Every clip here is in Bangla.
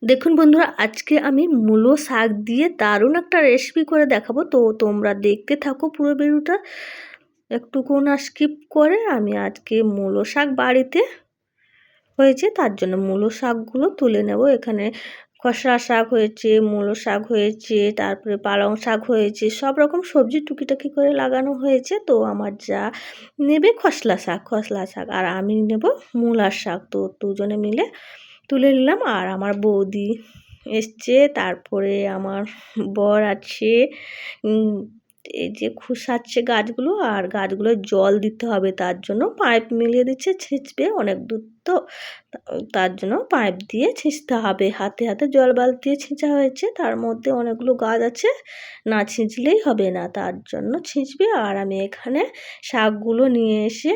দেখুন বন্ধুরা, আজকে আমি মূলো শাক দিয়ে দারুণ একটা রেসিপি করে দেখাবো। তো তোমরা দেখতে থাকো পুরো ভিডিওটা, একটুকু না স্কিপ করে। আমি আজকে মূলো শাক বাড়িতে হয়েছে তার জন্য মূলো শাকগুলো তুলে নেব। এখানে খসড়া শাক হয়েছে, মূলো শাক হয়েছে, তারপরে পালং শাক হয়েছে, সব রকম সবজি টুকিটাকি করে লাগানো হয়েছে। তো আমার যা নেবে খসলা শাক আর আমি নেব মূলার শাক। তো দুজনে মিলে তুলে নিলাম। আর আমার বৌদি এসছে, তারপরে আমার বর আছে। এই যে খুশাচ্ছে গাছগুলো, আর গাছগুলো জল দিতে হবে, তার জন্য পাইপ মিলিয়ে দিচ্ছে, ছিঁচবে অনেক দূর তো, তার জন্য পাইপ দিয়ে ছিঁচতে হবে। হাতে হাতে জল বালতি দিয়ে ছিঁচা হয়েছে, তার মধ্যে অনেকগুলো গাছ আছে, না ছিঁচলেই হবে না, তার জন্য ছিঁচবে। আর আমি এখানে শাকগুলো নিয়ে এসে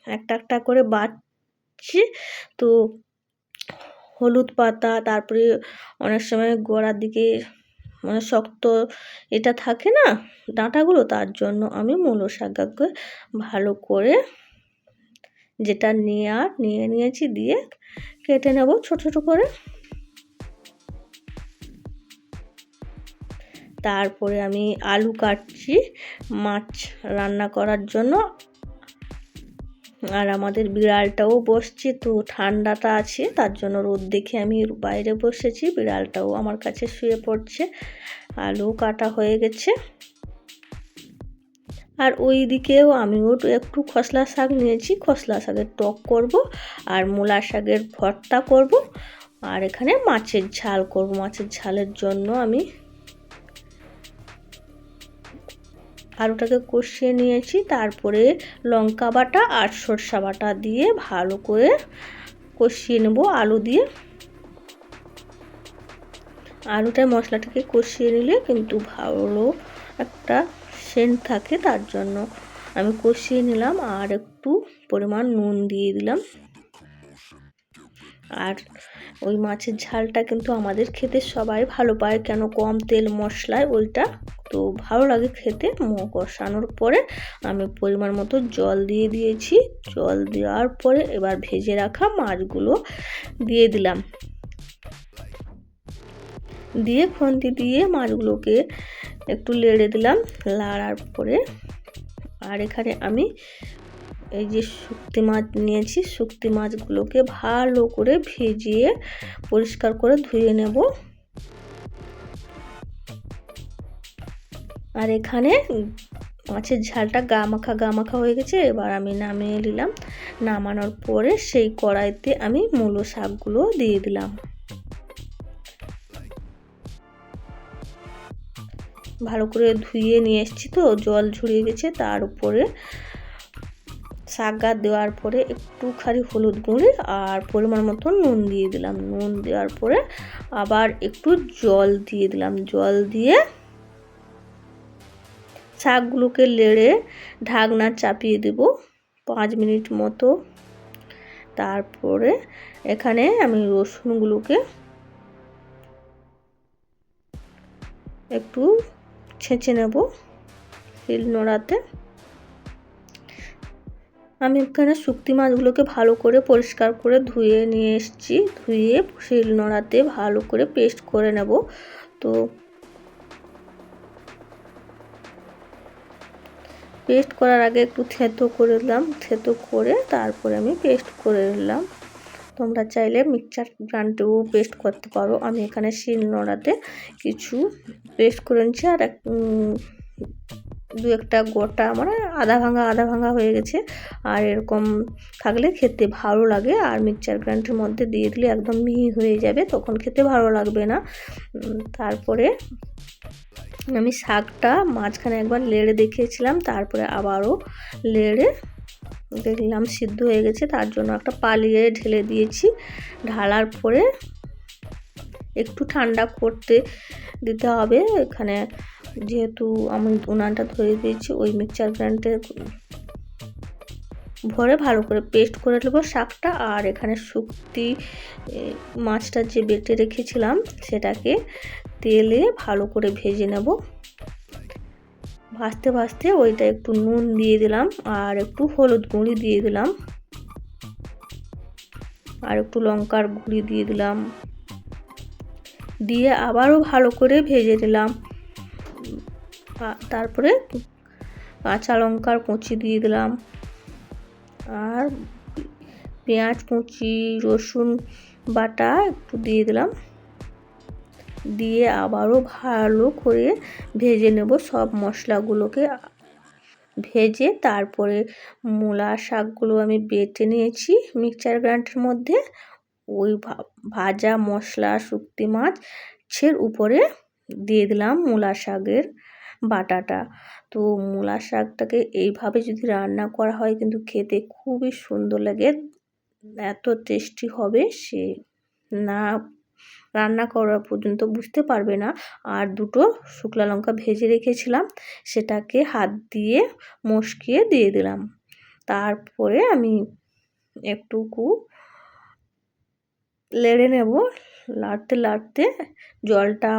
একটা একটা করে বাছছি। তো হলুদ পাতা, তারপরে অনেক সময় গোড়ার দিকে মানে শক্ত এটা থাকে না ডাঁটাগুলো, তার জন্য আমি মূলো শাককে ভালো করে যেটা নিয়ে নিয়েছি দিয়ে কেটে নেব ছোট ছোট করে। তারপরে আমি আলু কাটছি মাছ রান্না করার জন্য। আর আমাদের বিড়ালটাও বসছে, তো ঠান্ডাটা আছে তার জন্য রোদ দেখে আমি বাইরে বসেছি, বিড়ালটাও আমার কাছে শুয়ে পড়ছে। আলু কাটা হয়ে গেছে। আর ওই দিকেও আমিও একটু খসলা শাক নিয়েছি, খসলা শাকের টক করব, আর মূলা শাকের ভর্তা করব, আর এখানে মাছের ঝাল করব। মাছের ঝালের জন্য আমি আলুটাকে কষিয়ে নিয়েছি, তারপরে লঙ্কা বাটা আর সরষা বাটা দিয়ে ভালো করে কষিয়ে নেব আলু দিয়ে। আলুটায় মশলাটাকে কষিয়ে নিলে কিন্তু ভালো একটা সেন্ট থাকে, তার জন্য আমি কষিয়ে নিলাম। আর একটু পরিমাণ নুন দিয়ে দিলাম। আর ওই মাছের ঝালটা কিন্তু আমাদের খেতে সবাই ভালো পায়, কেন কম তেল মশলায় ওইটা তো ভালো লাগে খেতে। কষানোর পরে আমি পরিমাণ মতো জল দিয়ে দিয়েছি। জল দেওয়ার পরে এবার ভেজে রাখা মাছগুলো দিয়ে দিলাম, দিয়ে খুন্তি দিয়ে মাছগুলোকে একটু লেড়ে দিলাম। লাড়ার পরে আর এখানে আমি এই যে শুক্তি মাছ নিয়েছি, শুক্তি মাছগুলোকে ভালো করে ভিজিয়ে পরিষ্কার করে ধুয়ে নেব। আর এখানে মাছের ঝালটা গা মাখা হয়ে গেছে, এবার আমি নামিয়ে নিলাম। নামানোর পরে সেই কড়াইতে আমি মূলো শাকগুলো দিয়ে দিলাম। ভালো করে ধুয়ে নিয়ে এসেছি, তো জল ঝরিয়ে গেছে। তার উপরে শাক দেওয়ার পরে একটুখানি হলুদ গুঁড়ি আর পরিমাণ মতো নুন দিয়ে দিলাম। নুন দেওয়ার পরে আবার একটু জল দিয়ে দিলাম। জল দিয়ে শাকগুলোকে লেড়ে ঢাকনা চাপিয়ে দেব 5 মিনিট মতো। তারপরে এখানে আমি রসুনগুলোকে একটু ছেঁচে নেব শিলনোড়াতে। আমি এখানে শুক্তি মাছগুলোকে ভালো করে পরিষ্কার করে ধুয়ে নিয়ে এসেছি, ধুয়ে শিলনোড়াতে ভালো করে পেস্ট করে নেব। তো পেস্ট করার আগে একটু থেঁতো করে দিলাম, থেঁতো করে তারপরে আমি পেস্ট করে নিলাম। তোমরা চাইলে মিক্সচার গ্রাইন্ডারেও পেস্ট করতে পারো। আমি এখানে শিলনোড়াতে কিছু পেস্ট করে নিচ্ছি। আর দু একটা গোটা মানে আধা ভাঙা হয়ে গেছে। আর এরকম থাকলে খেতে ভালো লাগে। আর মিক্সচার গ্রাইন্ডারের মধ্যে দিয়ে দিলে একদম মিহি হয়ে যাবে, তখন খেতে ভালো লাগবে না। তারপরে আমি শাকটা মাঝখানে একবার লেড়ে দেখিয়েছিলাম, তারপরে আবারও লেড়ে দেখলাম সিদ্ধ হয়ে গেছে, তার জন্য একটা পালিয়ে ঢেলে দিয়েছি। ঢালার পরে একটু ঠান্ডা করতে দিতে হবে। এখানে যেহেতু আমি উনানটা ধরে দিয়েছি, ওই মিক্সচার গ্রাইন্ডারে ভরে ভালো করে পেস্ট করে নেব শাকটা। আর এখানে শুক্তি মাছটা যে বেটে রেখেছিলাম সেটাকে তেলে ভালো করে ভেজে নেব। ভাজতে ভাজতে ওইটা একটু নুন দিয়ে দিলাম, আর একটু হলুদ গুঁড়ি দিয়ে দিলাম, আর একটু লঙ্কার গুঁড়ি দিয়ে দিলাম, দিয়ে আবারও ভালো করে ভেজে নিলাম। তারপরে কাঁচা লঙ্কার কুচি দিয়ে দিলাম, আর পেঁয়াজ কুচি, রসুন বাটা একটু দিয়ে দিলাম, দিয়ে আবারও ভালো করে ভেজে নেব সব মশলাগুলোকে। ভেজে তারপরে মূলা শাকগুলো আমি বেটে নিয়েছি মিক্সচার গ্রাইন্ডারের মধ্যে। ওই ভাজা মশলা শুকতি মাছের উপরে দিয়ে দিলাম মূলা শাকের বাটাটা। তো মূলা শাকটাকে এইভাবে যদি রান্না করা হয় কিন্তু খেতে খুবই সুন্দর লাগে, এত টেস্টি হবে সে না রান্না করা পর্যন্ত বুঝতে পারবে না। আর দুটো শুকনো লঙ্কা ভেজে রেখেছিলাম, সেটাকে হাত দিয়ে মশকিয়ে দিয়ে দিলাম। তারপরে আমি একটুকু নেড়ে নেব, নাড়তে নাড়তে জলটা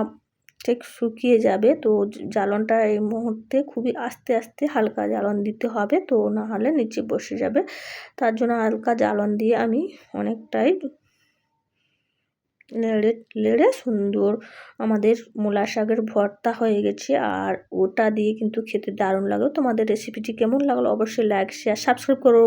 ঠিক শুকিয়ে যাবে। তো জ্বালনটা এই মুহূর্তে খুবই আস্তে আস্তে হালকা জ্বালন দিতে হবে, তো না হলে নিচে বসে যাবে। তার জন্য হালকা জ্বালন দিয়ে আমি অনেকটাই নেড়ে সুন্দর আমাদের মূলা শাকের ভর্তা হয়ে গেছে। আর ওটা দিয়ে কিন্তু খেতে দারুণ লাগে। তোমাদের রেসিপিটি কেমন লাগলো অবশ্যই লাইক শেয়ার সাবস্ক্রাইব করো।